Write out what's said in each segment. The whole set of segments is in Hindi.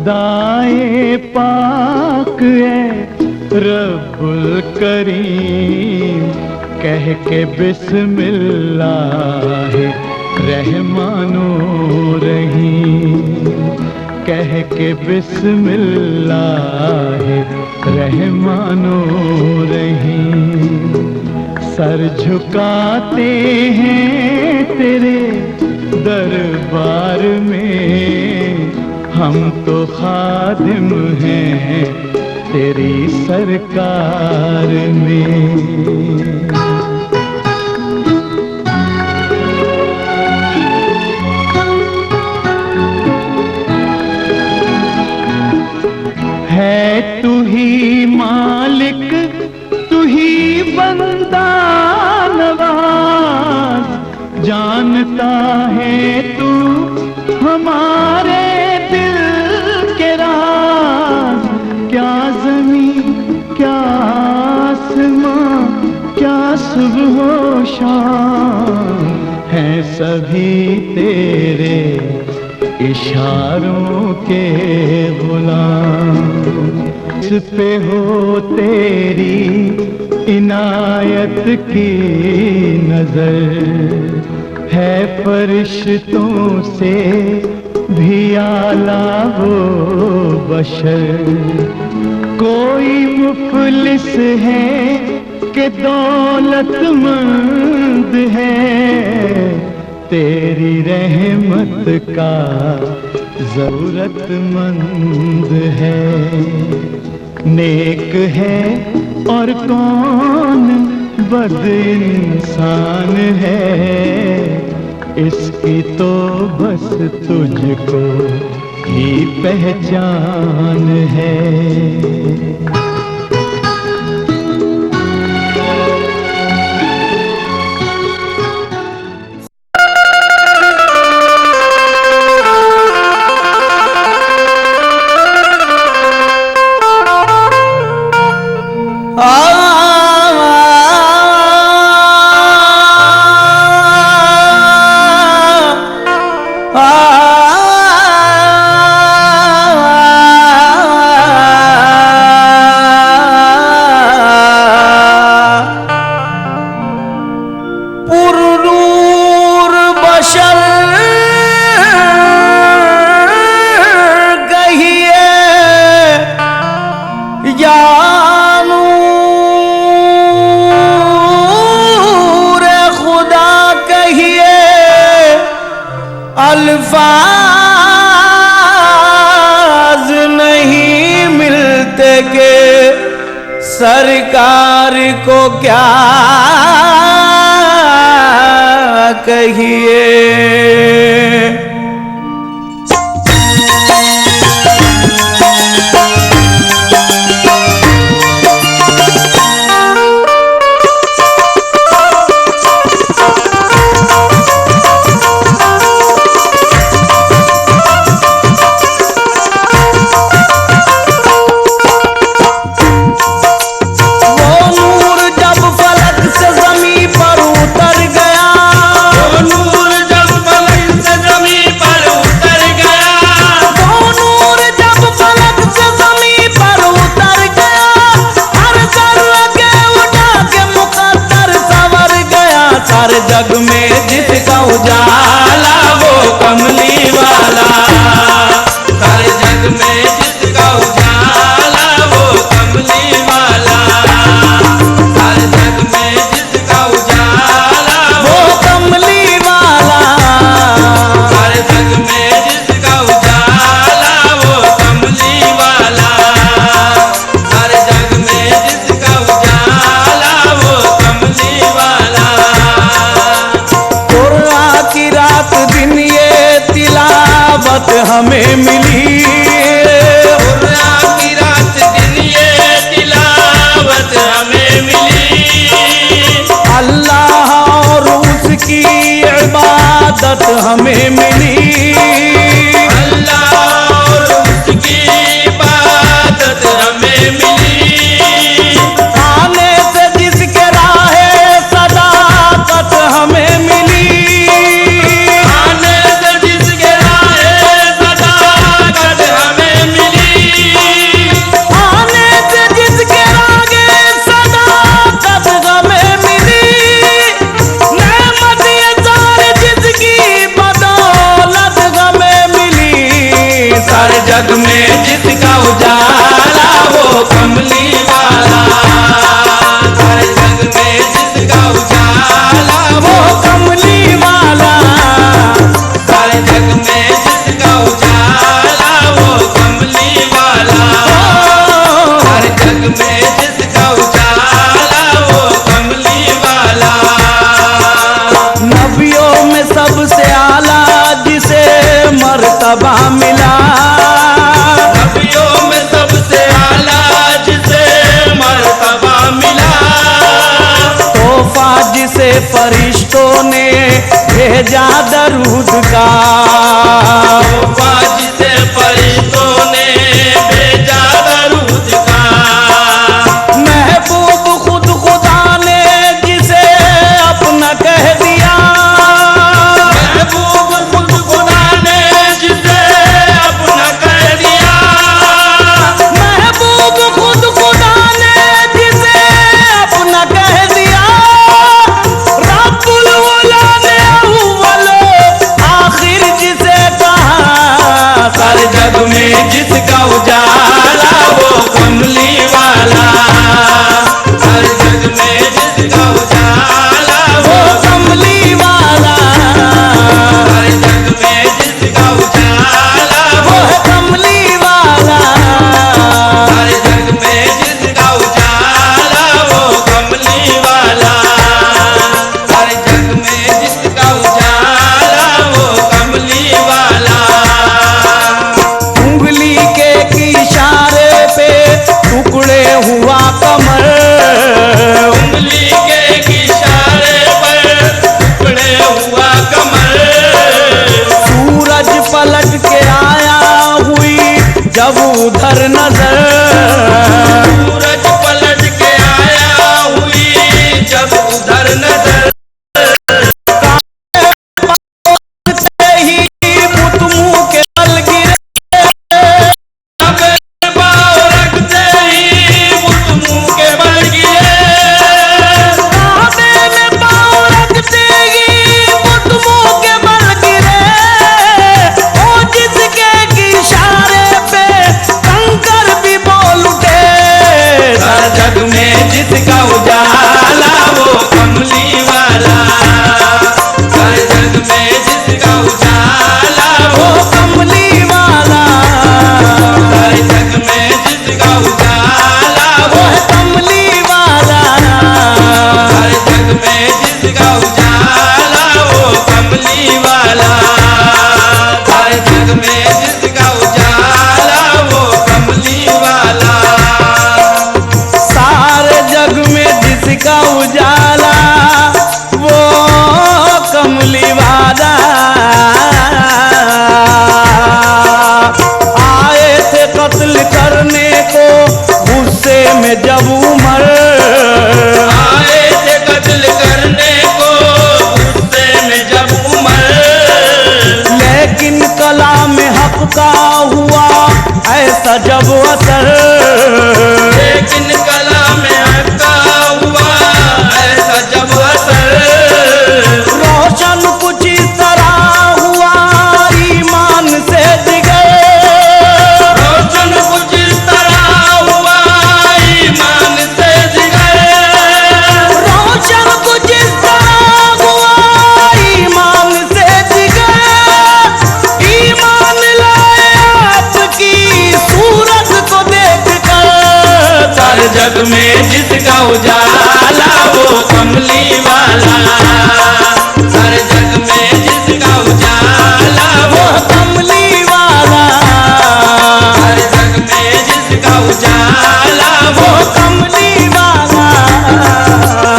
खुदाए पाक है रब्बुल करीम, कह के बिस्मिल्लाह रहमानो रहीम, कह के बिस्मिल्लाह रहमानो रहीम। सर झुकाते हैं तेरे दरबार में, हम तो खादिम हैं तेरी सरकार में। है तू ही मालिक, तू ही बंदा नवाज, जानता है तू हमारे दिल के राज। क्या ज़मीं क्या आसमां क्या सुबह व शाम, हैं सभी तेरे इशारों के गुलाम। इस पे हो तेरी इनायत की नजर, है फरिश्तों से भी आला वो बशर। कोई मुफलिस है कि दौलतमंद है, तेरी रहमत का जरूरतमंद है। नेक है और कौन बद इंसान है, इसकी तो बस तुझको ही पहचान है। अल्फाज नहीं मिलते के सरकार को क्या कहिए। जग में जिसका उजाला वो कमली वाला, सारे जग में जिसका उजाला वो कमली वाला, सारे जग में जिसका उजाला वो कमली वाला, सारे जग में जिसका उजाला वो कमली वाला, सारे जग में जिसका उजाला वो कमली वाला। हमें मिली की रात दिन ये तिलावत हमें मिली, अल्लाह और उसकी इबादत हमें मिली, अल्लाह और उसकी इबादत हमें मिली। आने से जिसके राहे सदाकत हमें मिली, आने से जिसके राहे सदाकत हमें मिली। फरिश्तों ने भेजा दरूद का। तोहफा जिसे फरिश्तों ने भेजा दरूद का। महबूब खुद खुदा ने जिसे अपना कह दिया। महबूब खुद खुदा ने जिसे अपना कह दिया। महबूब खुद खुदा ने जिसे अपना कह दिया। रब्बुल उला ने अव्वल आखिर जिसे कहा। सारे जग में जिसका उजाला वो कमली वाला। सारे जग में जिसका उजाला वो वो कमली वाला। सारे जग में जिसका उजाला वो वो है कमली वाला। सारे जग में जिसका उजाला वो कमली वाला। सारे जग में जिसका उजाला वो कमली वाला। उंगली के इशारे पे टुकड़े हुआ कमर। उंगली के इशारे पर टुकड़े हुआ कमर। सूरज पलट के आया हुई जब उधर नजर। सूरज पलट के आया हुई जब उधर नजर। से ही मुँह के बल गिरे। पाँव रखते ही मुँह के बल गिरे। काबे में पाँव रखते ही मुँह के बल गिरे। ओ जिसके इशारे पे कंकर भी बोल उठे। सारे जग में जिसका उजाला वो कमली वाला। सारे जग में जिसका उजाला वो वो कमली वाला। सारे जग में जिसका उजाला वो वो है कमली वाला। सारे जग में जिसका उजाला वो कमली वाला। सारे जग में जिसका उजाला वो कमली वाला। सारे जग में जिसका उजाला वो कमली वाला। आए थे कत्ल करने को गुस्से में जब उमर। आए थे कत्ल करने को गुस्से में जब उमर। लेकिन कलाम हक का हुआ ऐसा जब असर। लेकिन कलाम हक़ हुआ ऐसा जब असर। रोशन कुछ इस तरह हुआ ईमान से जिगर। रोशन कुछ इस तरह हुआ ईमान से जिगर। रोशन कुछ इस तरह हुआ ईमान से जिगर। ईमान लाए आपकी सूरत को देखकर। सारे जग में जिसका उजाला वो कमली वाला। सारे जग में जिसका उजाला वो वो कमली वाला। सारे जग में जिसका उजाला वो वो कमली वाला।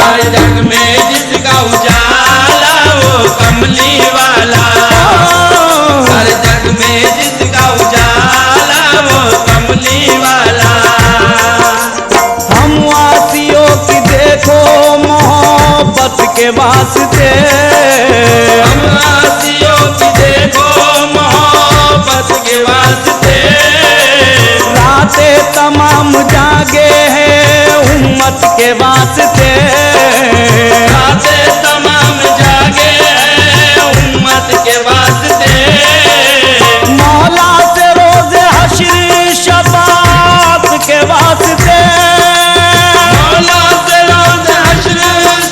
सारे जग में जिसका उजाला वो कमली वाला। सारे जग में जिसका उजाला वो कमली वाला। हम वासियों की देखो मोहब्बत के वास्ते। हम आसियों की देखो मोहब्बत के वास्ते। रातें तमाम जागे हैं उम्मत के वास्ते। रातें तमाम जागे हैं उम्मत के वास्ते। मौला से रोज़े हश्र शफाअत के वास्ते। मौला से रोज़ हश्र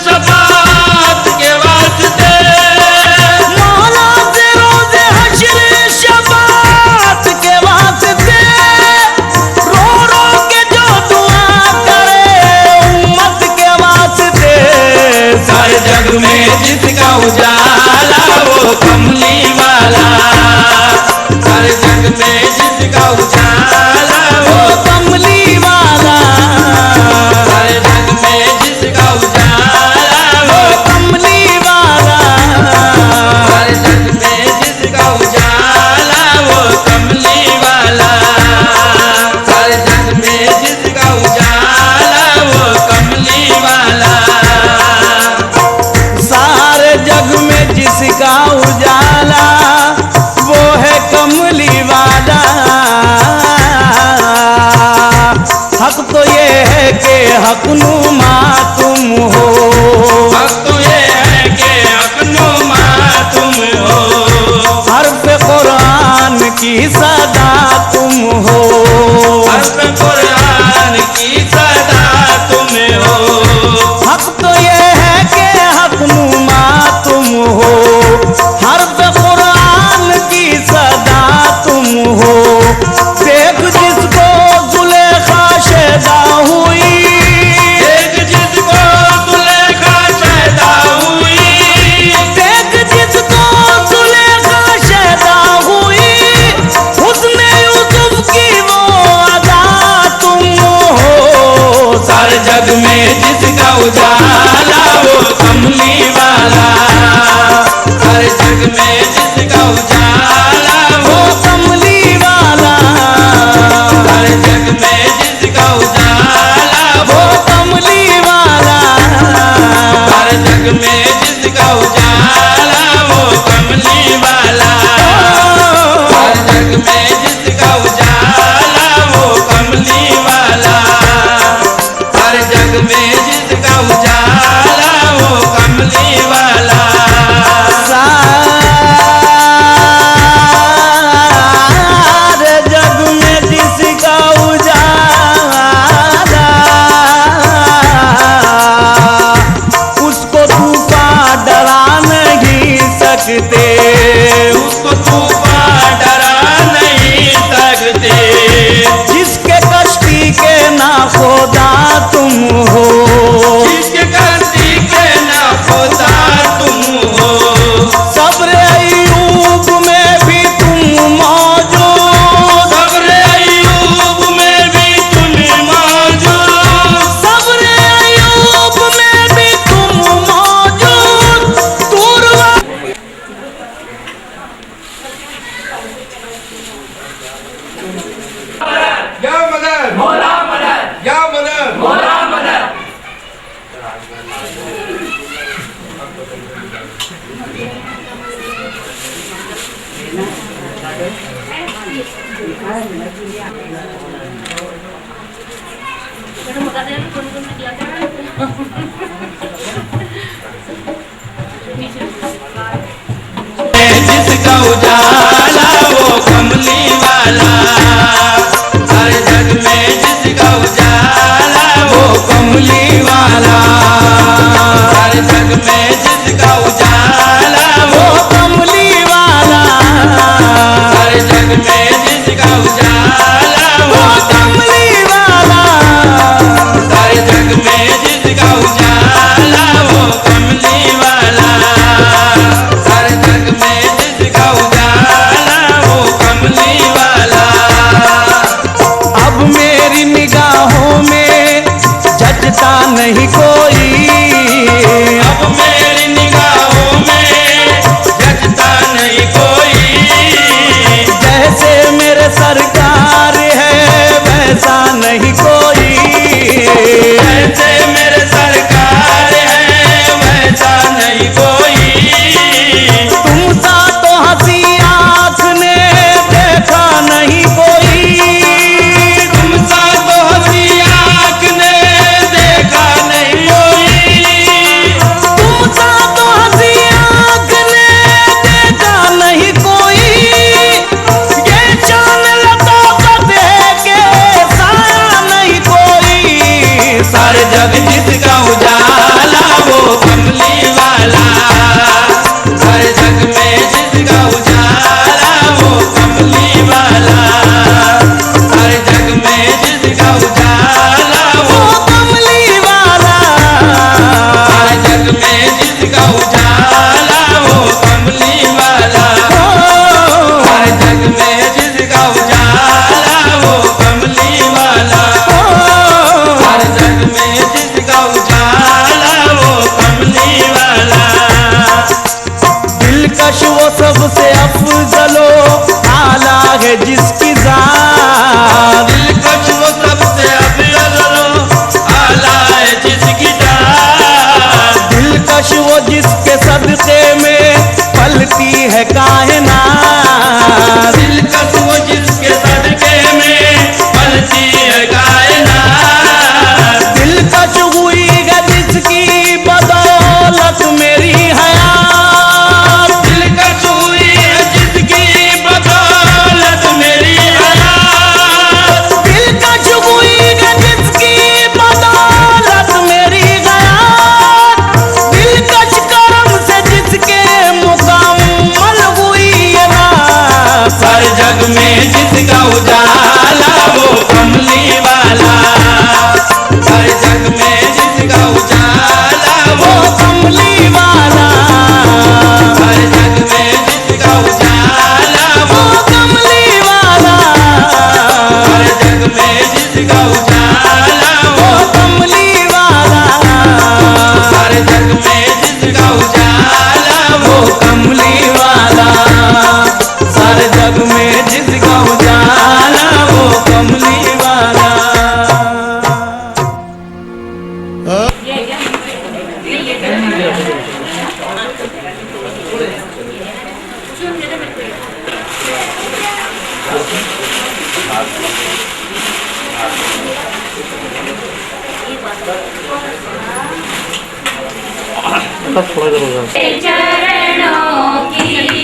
शफाअत के वास्ते। मौला से रोज़े हश्र शफाअत के वास्ते। रो रो के जो दुआ करे उम्मत के वास्ते। उजाला वो कमली वाला, हर जग में जिसका उजाला वो कमली वाला, हर जग में जिसका उजाला वो कमली वाला, हर जग में जिसका उजाला वो कमली वाला, हर जग में जिसका उजाला वो कमली वाला, हर जग में जिसका उजाला वो कमली वाला। सारे जग में जिसका उजाला, उसको तूफान डरा नहीं सकते, उसको तूफान डरा नहीं सकते, जिसके कश्ती के ना खुदा तुम हो, जिसके कश्ती के ना खुदा तुम हो, सब्र अय्यूब में भी तुम मौजूद, सब्र अय्यूब में भी तुम मौजूद, सब्र अय्यूब में भी तुम मौजूद, तुरवा या मदद मोला मदद, या मदद मोला मदद। जिसका उजाला वो कमली वाला, हर जग में जिसका उजाला वो कमली वाला, हर जग में जिसका उजाला वो कमली वाला, हर जग में जिसका उजाला वो कमली वाला, हर जग में जिसका उजाला वो कमली वाला, हर जग में जिसका उजाला वो कमली वाला। अब मेरी निगाहों में जचता नहीं कोई, अब मेरी निगाहों में जचता नहीं कोई, जैसे मेरे सरकार है वैसा नहीं कोई, जैसे मेरे सरकार है वैसा नहीं कोई, तुम सा तो हंसी आँख ने देखा नहीं कोई, तुम सा तो हंसी आँख ने देखा नहीं कोई, तुम सा तो हंसी आँख ने देखा नहीं कोई, ये चांद लताफत है के साया नहीं कोई, हर जग जिसका उजाला वो कमली वाला, हर जग में जिसका उजाला वो कमली वाला, हर जग में जिसका उजाला वो कमली वाला, हर जग में जिसका उजाला वो कमली वाला, हर जग में जिसका उजाला वो कमली वाला, हर जग में जिसका उजाला वो कमली वाला। दिलकश वो सबसे अफजलो आला है जिसकी जात, दिलकश वो सबसे अफजल आला है जिसकी जात, दिलकश वो जिसके सदके में पलती है कायनात, दिलकश वो जिसके सदके में पलती है कायनात, दिलकश हुई है जिसकी बदौलत मेरी हयात, दिलकश हुई है जिसकी बदौलत मेरी हयात, दिलकश हुई है जिसकी बदौलत मेरी हयात, दिलकश करम से जिसके मुकम्मल हुई चरणों की